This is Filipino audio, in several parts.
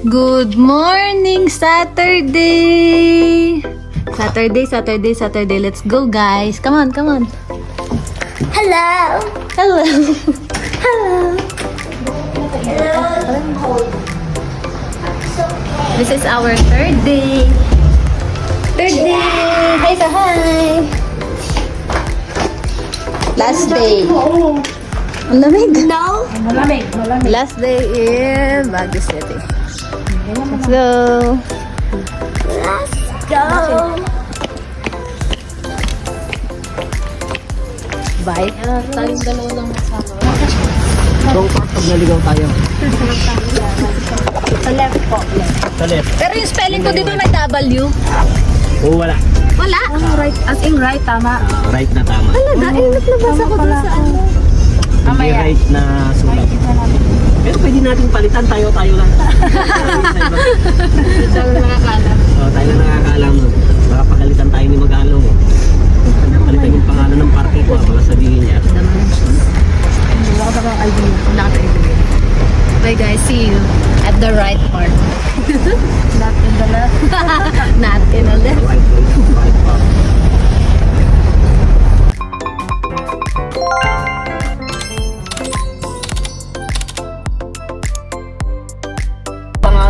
Good morning, Saturday! Saturday. Let's go, guys. Come on. Hello. Hello. This is our third day. Hi, hi. Last day. Ang lamig. No. Malamig. Last day in Baguio City. Let's go. Let's go. Bye. Tayong dalawa lang masama. Wrong part pag naligaw tayo. Sa left po. Sa left. Pero yung spelling ko, di ba may W? Oo, wala. Wala. Right. As in right, tama. Right na tama. Talaga? Naglabas ako dun sa ano. Hindi right na sulat. Pero pwede natin palitan. Tayo lang. Tayo nakakalam. Oo, tayo lang nakakaalam nun. Baka pagalitan tayo ni Mag-along. Palitan yung pangalan ng parke ko. Baka sabihin niya. Wala ka bang idea? Wala ka idea. Bye guys, see you at the right part. Not in the left. Not in the left. Right part.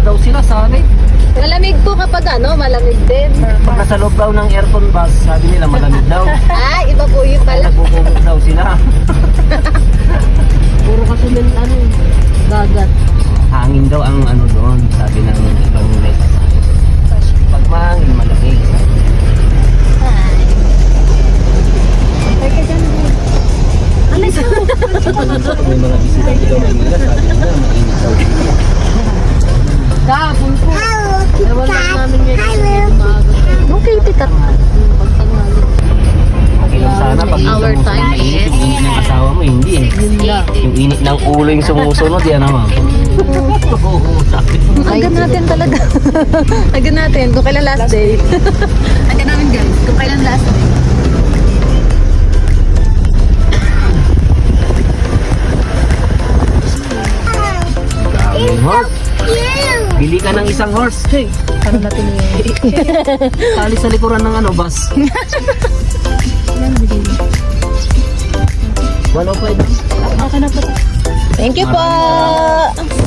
Daw sila sabi. Malamig po kapag ano, malamig din. Pag nasa loob daw ng aircon bus, sabi nila malamig daw. Ah, iba po yun pala. Nagbubungog daw sila. Puro kasi ng ano, dagat. Hangin daw ang ano doon, sabi ng ibang net. Pag mahangin, malamig. Pag may mga bisita dito Maynila, sabi nila mainit daw dito. Kahapon po. Ewan lang namin ngayon. Okay, tikat. Pagtanghali. Okay lang sana pag Our sumusunod time na init, is yung init ng asawa mo, hindi eh. Yung init ng ulo yung sumusunod, yan naman. Oo, sabi. Agad natin talaga. Agad natin. Kung kailan last day. Agad namin guys. Kung kailan last day. Daming horse. Bili ka ng isang horse. Hey, Para natin yung... tali sa likuran ng ano, bus. 105. Okay na po. Thank you po.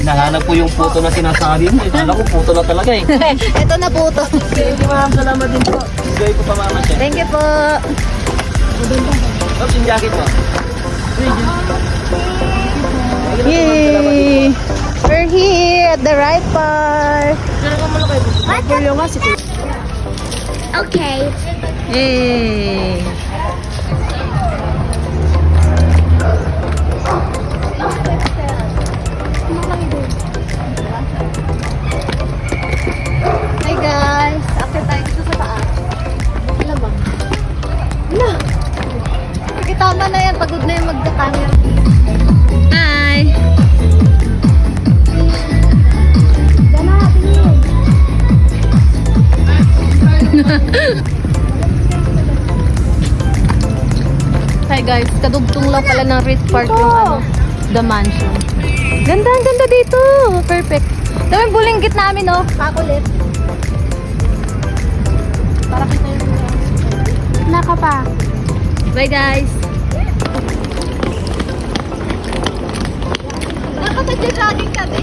Nahanap ko yung puto na sinasabi mo. Kala ko puto na talaga eh. Ito na po to. Thank you ma'am. Salamat din po. Enjoy ko pa mama siya. Thank you po. Oops, yung jacket mo. Yay! We're here at the right part. Okay. Yay! Hi guys! After tayo dito sa taas. Wala bang? Wala! Sige, tama na yan. Pagod na yung magka-camera. Hi! Hi guys, kadugtong lang pala ng Ritz Park yung ano, the mansion. Ganda, ang ganda dito. Perfect. Ito yung bulinggit namin, oh. Kakulit. Para kita yung Naka pa. bye guys. Nakatadya jogging kami.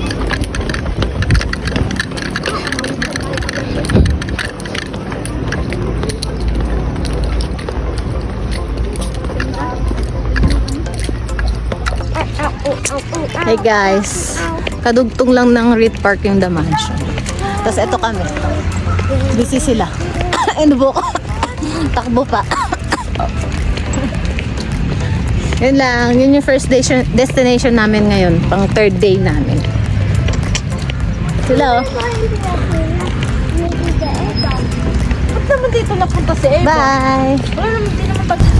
Hey guys, kadugtong lang ng Ritz Park yung The Mansion. Tapos eto kami. Busy sila. Inubo ko. Takbo pa. Yun lang, yun yung first destination namin ngayon, pang third day namin. Sila oh. Ba't naman dito napunta si Eva? Bye!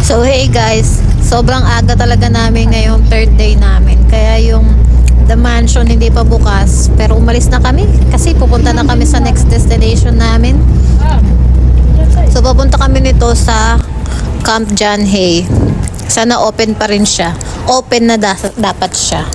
So hey guys, sobrang aga talaga namin ngayong third day namin. Kaya yung The Mansion hindi pa bukas. Pero umalis na kami kasi pupunta na kami sa next destination namin. So pupunta kami nito sa Camp John Hay. Sana open pa rin siya. Open na dapat siya.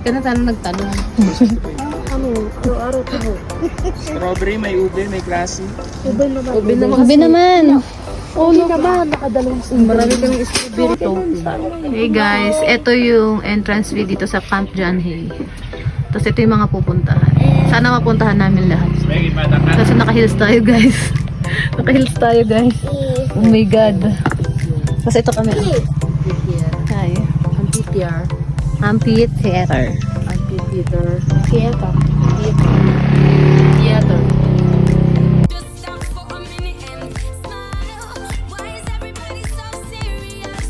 ka na, sana nagtanong. Strawberry, may ube, may klase. Ube naman. Oh, no ba? Nakadalawang Marami kang strawberry. Hey guys, ito yung entrance fee dito sa Camp John Hay. Tapos ito yung mga pupuntahan. Sana mapuntahan namin lahat. Kasi naka-heels tayo guys. Naka-heels tayo guys. Oh my god. Tapos ito kami. Hi. Amphitheater. Just stop for a minute and smile. Why is everybody so serious?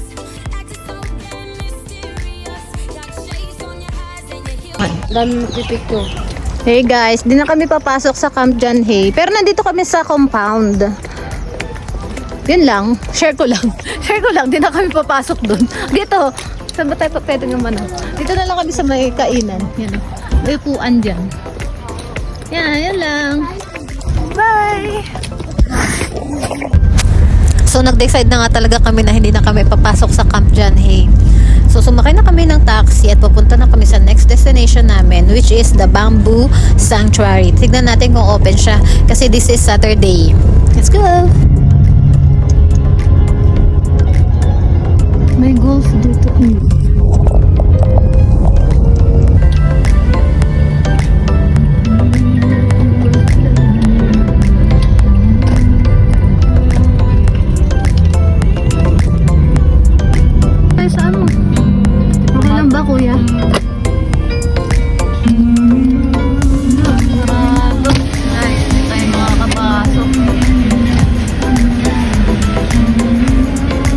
Acting so damn mysterious. Got shades on your eyes and your heels. Hey guys, di na kami papasok sa Camp John Hay. Pero nandito kami sa compound. Yun lang. Share ko lang. Di na kami papasok dun. Dito. Saan ba tayo pwede naman? Dito na lang kami sa may kainan. Yan o. May upuan dyan. Yan lang. Bye! So, nag-decide na nga talaga kami na hindi na kami papasok sa Camp John Hay. So, sumakay na kami ng taxi at papunta na kami sa next destination namin, which is the Bamboo Sanctuary. Tignan natin kung open siya kasi this is Saturday. Let's go! May golf dito. Ay, saan mo? Okay lang ba, kuya? Sarado. Ay, hindi tayo makakapasok.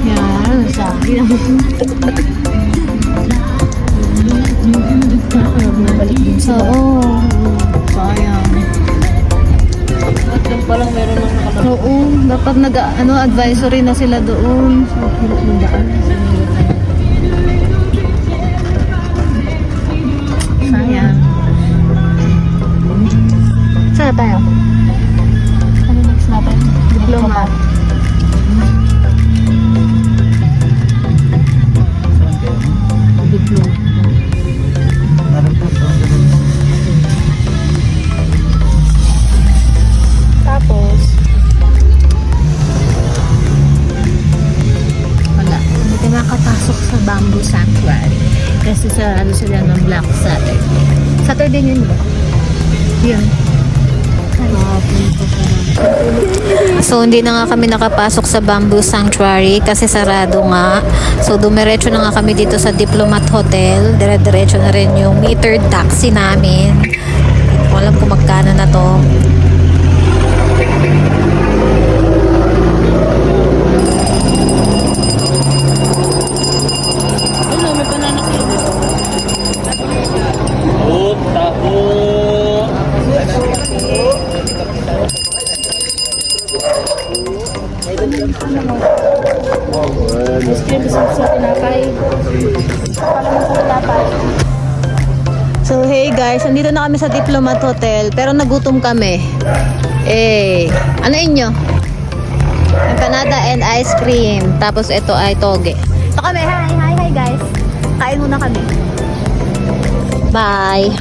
Yan, sabi lang. Oo. Sayang. Oo, dapat advisory na sila doon. So, hirap ng daan. Sayang. Saan na tayo? Ano next natin? Diploma. Tapos, Wala. Hindi ka makapasok sa Bamboo Sanctuary. Kasi sa sila ng Black Saturday. Saturday yun ba? Yun. So, hindi na nga kami nakapasok sa Bamboo Sanctuary kasi sarado nga. So, dumiretso na nga kami dito sa Diplomat Hotel. Dire-diretso na rin yung metered taxi namin. Hindi ko alam kung magkano na to. ice cream sa tinapay. Palaman sa tinapay. So, hey guys, nandito na kami sa Diplomat Hotel, pero nagutom kami. Ano inyo? Empanada and ice cream. Tapos ito ay toge. Ito kami, hi guys. Kain muna kami. Bye.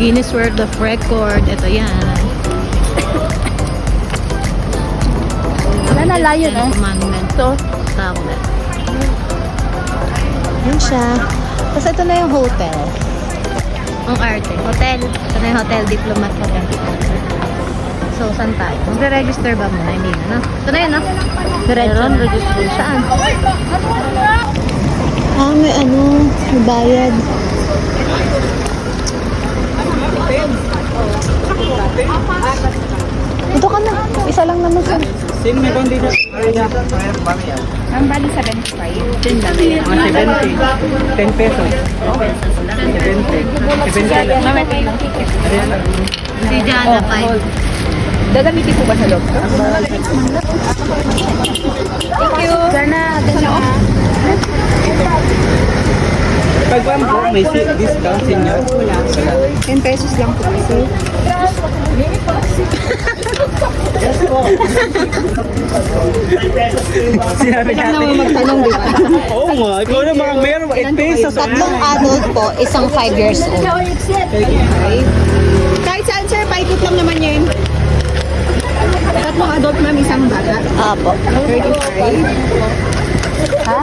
Guinness World of Record. Ito yan. Wala na layo, no? Commandment. Ito. Tablet. Yan siya. Tapos ito na yung hotel. Ang arte. Hotel. Ito na yung hotel. Diplomat Hotel. So, saan tayo? Magre-register ba muna? Hindi na, no? Ito na yun, no? Meron, register. Saan? May may bayad. Ito ka na. Isa lang naman sa... Sino may bang dito? Ang bali 75. 70. 10 pesos. 70. Mamaya tayo ng ticket. Si Jana, 5. Gagamitin po ba sa loob? Thank you. Sana, Pag Bamboo, may discount senior. 10 pesos lang po kasi. Sinabi natin. magtanong, di ba? Oo nga, ikaw na mga meron 8 pesos. Tatlong adult po, isang 5 years old. Kahit saan, sir, paikot lang naman yun. Tatlong adult, ma'am, isang bata. Apo. 35. Ha?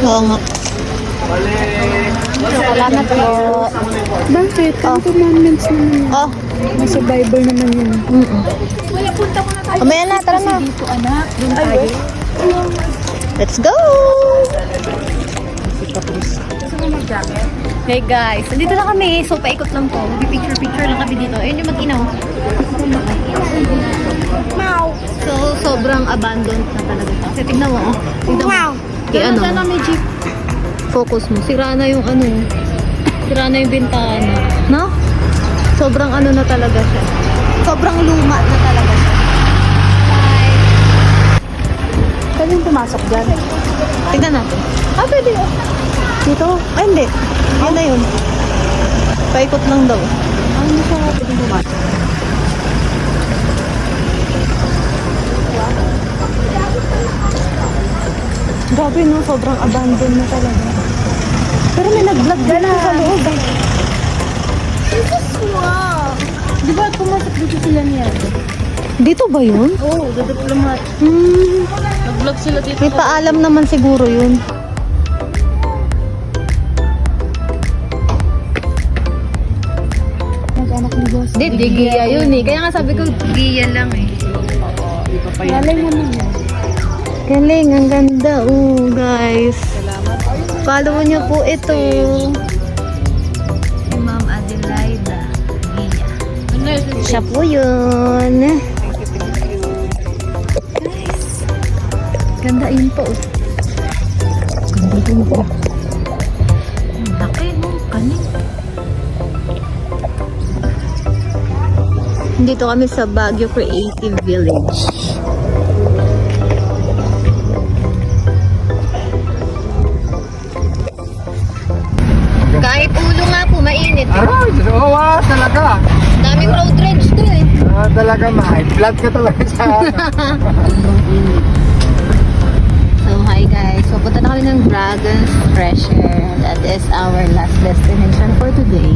Oo nga. Salamat po. Bakit? Ang commandments naman yun. Oh. Nasa Bible naman yun. Kumaya na, tara na. Dito, anak. Doon tayo. Let's go! Hey guys, nandito na kami. So, paikot lang po. Picture-picture lang kami dito. Ayun yung mag-inaw. So, sobrang abandoned na talaga siya. Kasi tignan mo, oh. Tignan mo. Kaya ano, may jeep. focus mo. Sira na yung ano. Sira na yung bintana. No? Sobrang ano na talaga siya. Sobrang luma na talaga siya. Pwede yung pumasok dyan. Tignan natin. Ah, pwede. Dito? Ay, hindi. Yun na yun. Paikot lang daw. Hindi siya pwede pumasok. Grabe no, sobrang abandoned na talaga. Pero may nag-vlog din sa loob. Di ba pumasok dito sila niya? Dito ba yun? Oo, diplomat. Nag-vlog sila dito. May paalam naman siguro yun. Nag-anak ni boss. Di Giya yun eh. Kaya nga sabi ko, Giya lang eh. Galing naman yun. Galing, ang ganda. Oh, guys. Follow nyo po ito. Si Ma'am Adelaida Giya. Siya po yun. Guys. Ganda yun po. Ganda yun po. Ang laki mo. Kanin. Dito kami sa Baguio Creative Village. Kahit ulo nga po, mainit. Aray, oo talaga. Daming road rage to eh. Talaga ma-high blood ka talaga sa So hi guys, pupunta na kami ng Dragon's Treasure. That is our last destination for today.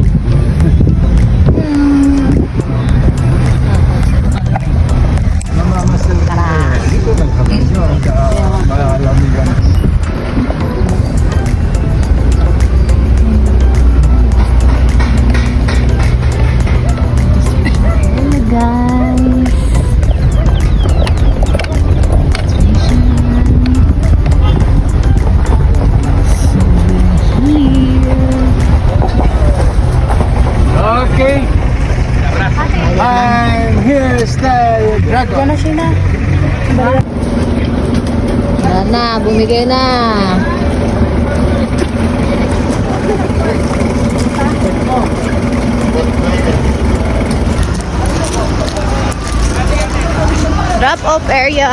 mamamasal ka. Dito nagkabidyo. Malamigan. Hello guys. Okay. I'm here stay dragon. Wala na, bumigay na. Drop off area.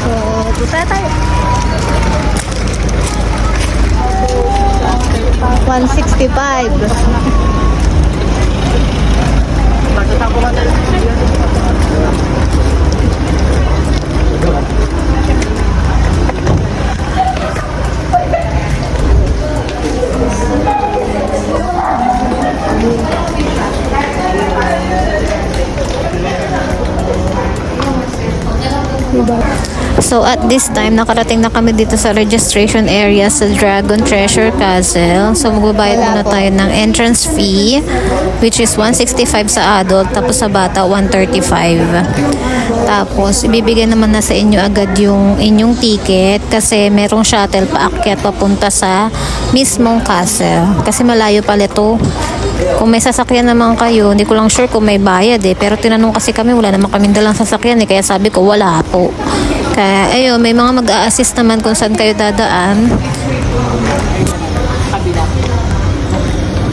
So, punta tayo. 165. So at this time, nakarating na kami dito sa registration area sa Dragon Treasure Castle. So magbabayad muna tayo ng entrance fee, which is 165 sa adult, tapos sa bata 135. Tapos ibibigay naman na sa inyo agad yung inyong ticket kasi merong shuttle paakyat papunta sa mismong castle. Kasi malayo pala ito. Kung may sasakyan naman kayo, hindi ko lang sure kung may bayad eh. Pero tinanong kasi kami, wala naman kaming dalang sasakyan eh. Kaya sabi ko, wala po. Kaya ayun, may mga mag-a-assist naman kung saan kayo dadaan. Kabila.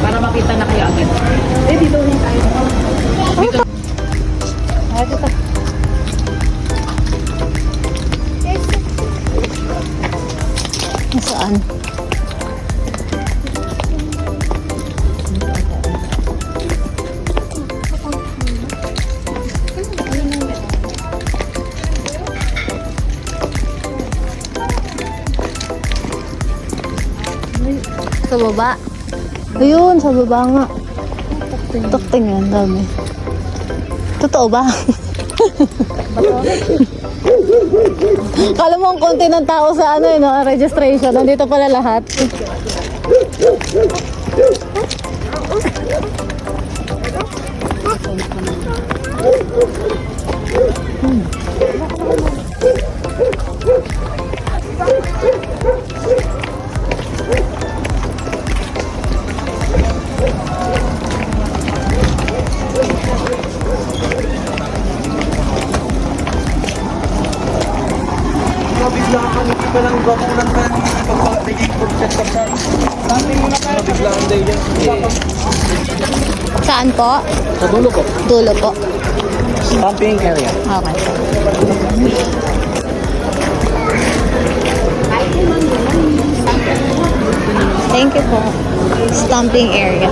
Para makita na kayo agad. Dito rin tayo. Dito. Dito. Nasaan? baba. Ayun, sa baba nga. Tukting yan, dami. Totoo ba? Kala mo ang konti ng tao sa ano no, registration. Nandito pala lahat. Saan po? Sa dulo ko. Dulo po. Camping area. Okay. Thank you po. Stamping area.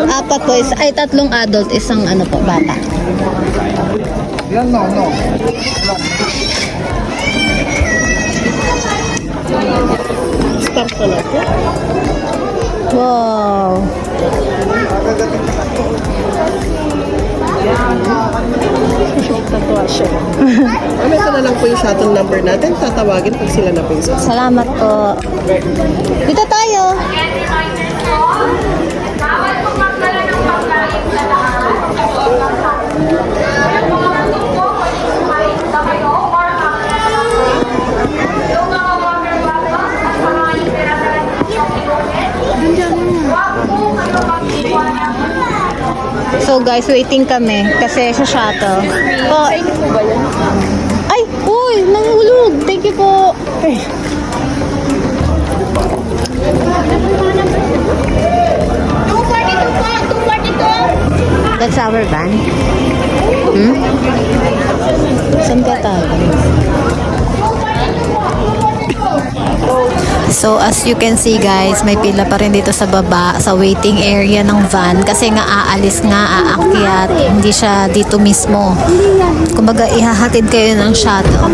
Apat po, ay tatlong adult, isang ano po, bata. Yan, no. Start pala po. Wow. Ano ito na lang po yung shuttle number natin. Tatawagin pag sila na po yung sasakyan. Salamat po. Dito tayo. So guys, waiting kami kasi sa shuttle. Po. Ay, uy, nangulog. Thank you po. That's our van. Saan ka tayo? So as you can see guys, may pila pa rin dito sa baba sa waiting area ng van kasi nga aalis nga, aakyat, hindi siya dito mismo. Kumbaga ihahatid kayo ng shuttle.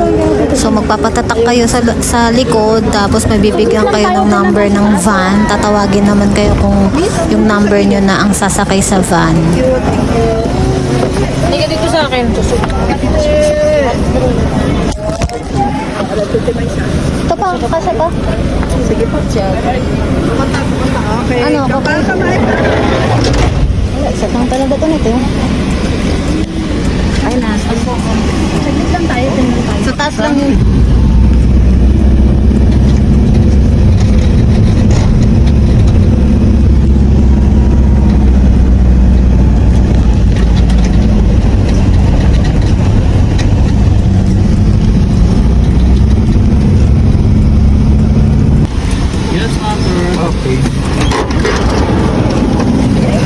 So magpapatatak kayo sa likod, tapos mabibigyan kayo ng number ng van. Tatawagin naman kayo kung yung number nyo na ang sasakay sa van. Hindi ka dito sa akin. Ito pa, kasi pa. Sige po, siya. Okay. Ano, kapal? Isa pang talaga ito nito. Ay, nasa. Saglit lang tayo. Sa taas lang yun. Yes, mother. Okay.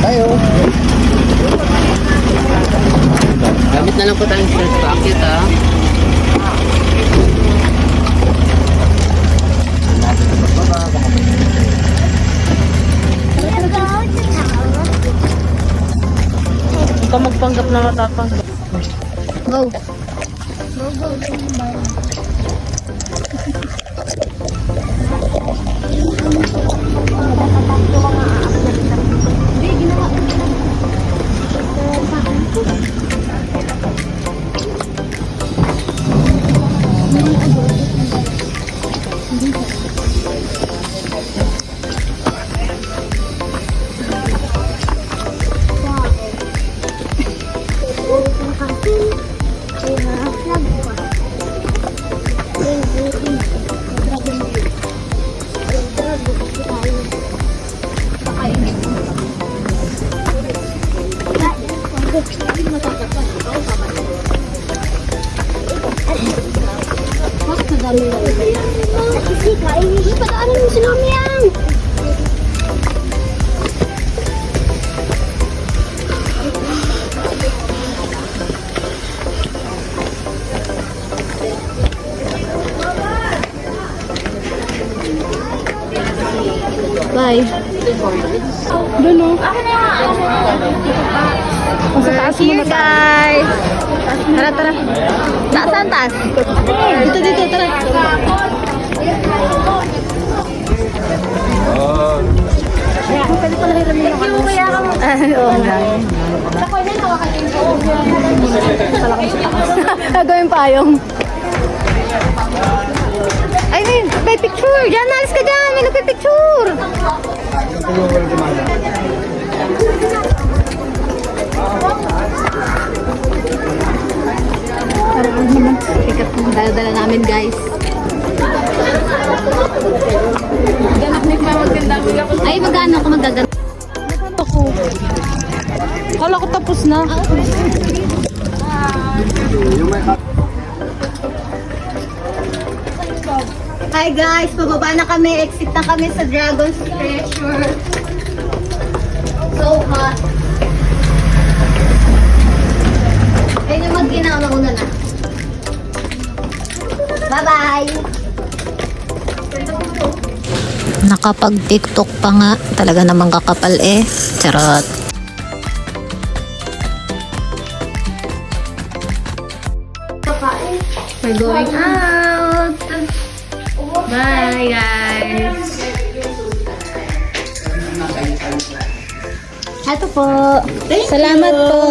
Tayo. Gamit na lang po tayong stretch packet, ha? Ikaw magpanggap na matapanggap. Go. Hindi pa daanan mo si Mami yan. nanay. Doon o. Here guys. Tara, tara. Saan taas? Dito, tara. Pwede pala hiramin yung ano. Ay, oo nga. Gagawin payong. Ay, may picture. Diyan, alis ka dyan. May nagpipicture. Parang naman. Pikat ng dala-dala namin, guys. Ay, magano ako magagano. Ako. Kala ko tapos na. Hi guys, pababa na kami. Exit na kami sa Dragon's Treasure. So hot. Ayun yung mag-ginawa na una na. Bye-bye! Nakapag-TikTok pa nga. Talaga namang kakapal eh. Charot. We're going out. Bye guys. Ito po. Salamat po.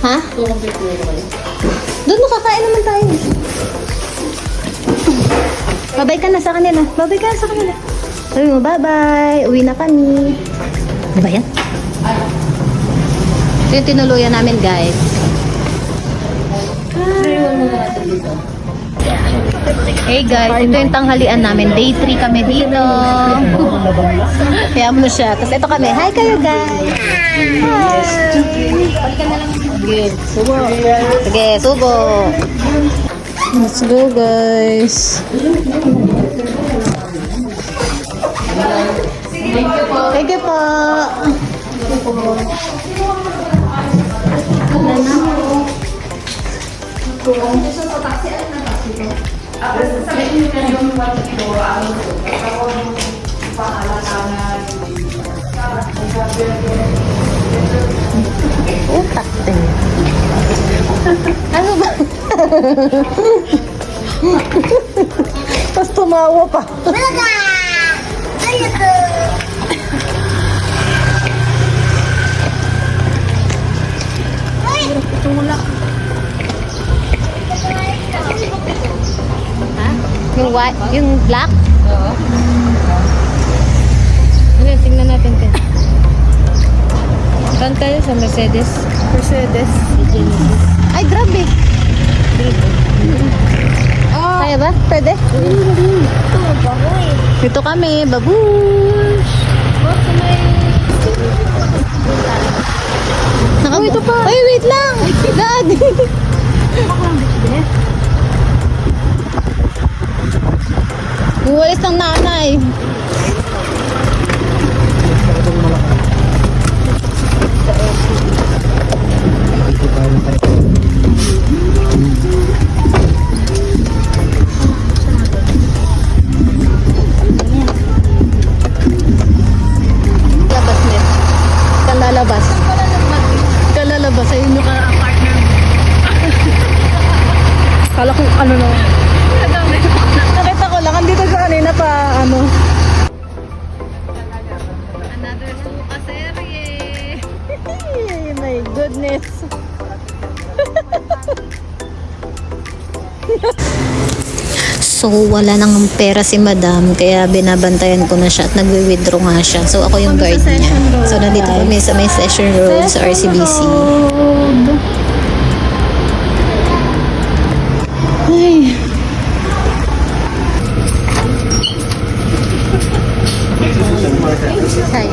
Ha? Doon makakain naman tayo. Babay ka na sa kanila. Babay ka na sa kanila. Sabi mo, bye-bye. Uwi na kami. Ano ba yan? Ito yung tinuluyan namin, guys. Hey guys, ito yung tanghalian namin. Day 3 kami dito. Kaya mo siya. Tapos ito kami. Hi kayo guys. Hi. Sige, subo. Sige, subo. Let's go guys. Thank you po. Utak din. Ano ba? Tapos tumawa pa. Ha? Yung white, yung black? Oo. Ano, tingnan natin ito. Saan tayo sa Mercedes? Mercedes. Ay, grabe. Oh. Kaya ba? Pwede? Ito kami, babush. Ito pa. Ay, wait lang. Dad. Uwalis ng nanay. Labas net. Kalalabas. Kalalabas. Ayun yung ka-partner. Kala ko ano na. Nakita ko lang. Andito sa kanina pa ano. Another suka serye. My goodness. So, wala nang pera si madam, kaya binabantayan ko na siya at nagwi-withdraw nga siya. So, ako yung guard niya. So, nandito kami sa may session room sa RCBC. Ay. Hi.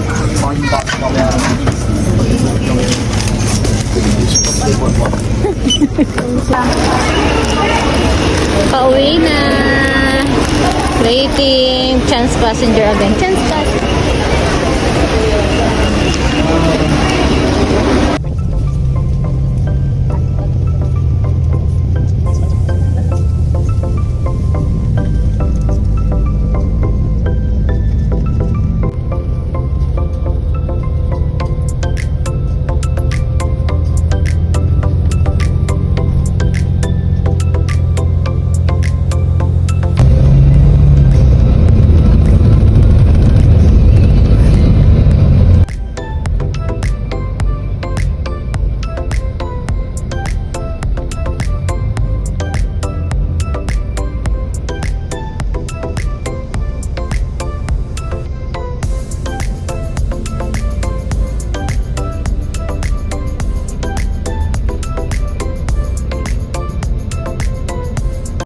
Pauwi na. Waiting. Chance passenger again. Chance passenger.